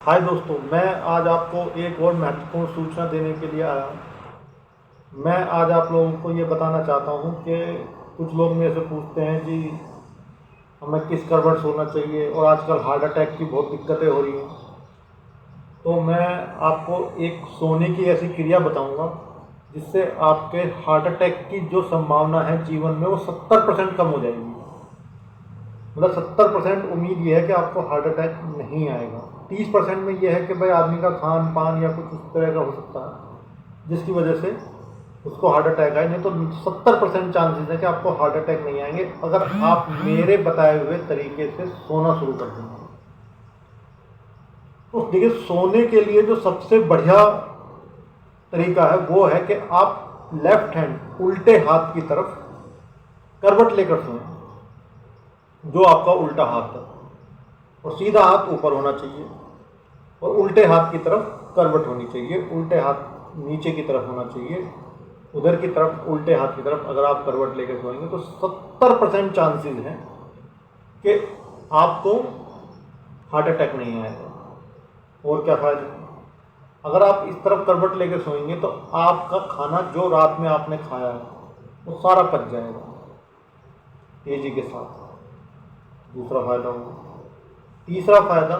हाय दोस्तों, मैं आज आपको एक और महत्वपूर्ण सूचना देने के लिए आया हूँ। मैं आज आप लोगों को ये बताना चाहता हूँ कि कुछ लोग मेरे से पूछते हैं जी हमें किस करवट सोना चाहिए और आजकल हार्ट अटैक की बहुत दिक्कतें हो रही हैं। तो मैं आपको एक सोने की ऐसी क्रिया बताऊँगा जिससे आपके हार्ट अटैक की जो संभावना है जीवन में वो 70% कम हो जाएगी। मतलब 70% उम्मीद ये है कि आपको हार्ट अटैक नहीं आएगा। 30% में ये है कि भाई आदमी का खान पान या कुछ उस तरह का हो सकता है जिसकी वजह से उसको हार्ट अटैक आए, नहीं तो 70% चांसेस है कि आपको हार्ट अटैक नहीं आएंगे अगर आप मेरे बताए हुए तरीके से सोना शुरू कर देंगे। तो देखिए, सोने के लिए जो सबसे बढ़िया तरीका है वो है कि आप लेफ्ट हैंड उल्टे हाथ की तरफ करवट लेकर सोएं, जो आपका उल्टा हाथ है, और सीधा हाथ ऊपर होना चाहिए और उल्टे हाथ की तरफ करवट होनी चाहिए। उल्टे हाथ नीचे की तरफ होना चाहिए, उधर की तरफ उल्टे हाथ की तरफ अगर आप करवट लेकर सोएंगे तो 70% चांसेस हैं कि आपको हार्ट अटैक नहीं आएगा। और क्या फ़ायदा है, अगर आप इस तरफ करवट लेकर सोएंगे तो आपका खाना जो रात में आपने खाया है वो सारा पच जाएगा तेज़ी के साथ। दूसरा फ़ायदा होगा। तीसरा फ़ायदा,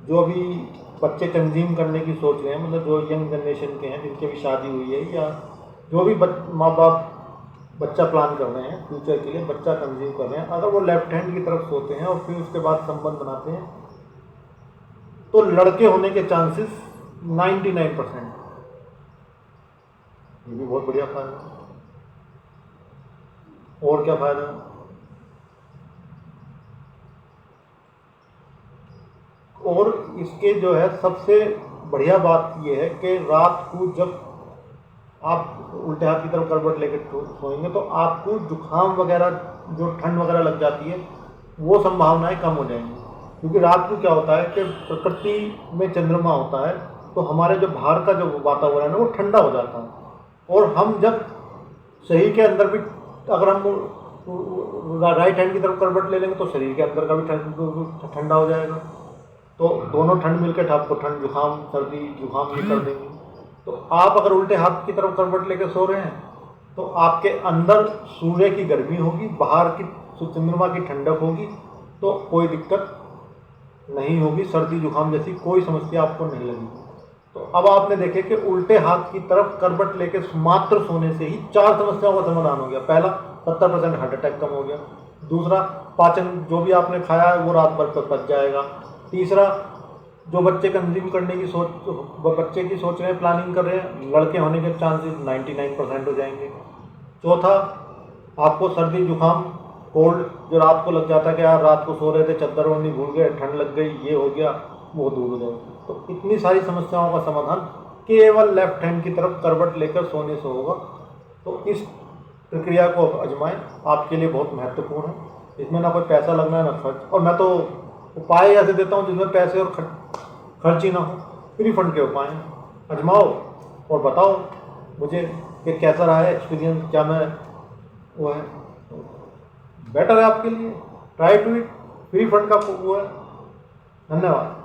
जो अभी बच्चे कंज्यूम करने की सोच रहे हैं, मतलब जो यंग जनरेशन के हैं जिनकी अभी शादी हुई है या जो भी माँ बाप बच्चा प्लान कर रहे हैं फ्यूचर के लिए, बच्चा कंज्यूम कर रहे हैं, अगर वो लेफ्ट हैंड की तरफ सोते हैं और फिर उसके बाद संबंध बनाते हैं तो लड़के होने के चांसेस 99%। ये भी बहुत बढ़िया फ़ायदा है। और क्या फ़ायदा है, और इसके जो है सबसे बढ़िया बात यह है कि रात को जब आप उल्टे हाथ की तरफ करवट लेकर सोएंगे तो आपको जुकाम वगैरह, जो ठंड वगैरह लग जाती है, वो संभावनाएं कम हो जाएंगी। क्योंकि रात को क्या होता है कि प्रकृति में चंद्रमा होता है तो हमारे जो बाहर का जो वातावरण है वो ठंडा हो जाता है, और हम जब शरीर के अंदर भी अगर हम राइट हैंड की तरफ करवट ले लेंगे तो शरीर के अंदर का भी ठंडा हो जाएगा। तो दोनों ठंड मिलकर आपको ठंड जुकाम सर्दी जुकाम भी कर देंगे। तो आप अगर उल्टे हाथ की तरफ करवट लेकर सो रहे हैं तो आपके अंदर सूर्य की गर्मी होगी, बाहर की चंद्रमा की ठंडक होगी, तो कोई दिक्कत नहीं होगी, सर्दी जुकाम जैसी कोई समस्या आपको नहीं लगेगी। तो अब आपने देखे कि उल्टे हाथ की तरफ करवट लेकर मात्र सोने से ही 4 समस्याओं का समाधान हो गया। पहला, 70% हार्ट अटैक कम हो गया। दूसरा, पाचन जो भी आपने खाया है वो रात भर पर पच जाएगा। तीसरा, जो बच्चे कंज्यूम करने की बच्चे की सोच रहे हैं, प्लानिंग कर रहे हैं, लड़के होने के चांसेस 99% हो जाएंगे। चौथा, आपको सर्दी जुकाम कोल्ड जो रात को लग जाता है कि यार रात को सो रहे थे चादर ओढ़नी भूल गए, ठंड लग गई, ये हो गया, वो दूर हो जाएगी। तो इतनी सारी समस्याओं का समाधान केवल लेफ्ट हैंड की तरफ करवट लेकर सोने से होगा। तो इस प्रक्रिया को आजमाएं, आपके लिए बहुत महत्वपूर्ण है। इसमें ना कोई पैसा लगना है ना खर्च, और मैं तो उपाय ऐसे देता हूँ जिसमें पैसे और खर्च ही ना हो, फ्री फंड के उपाय हैं। आजमाओ और बताओ मुझे कि कैसा रहा है एक्सपीरियंस, क्या मैं वो है बेटर है आपके लिए। Try to it, free fund का वो है। धन्यवाद।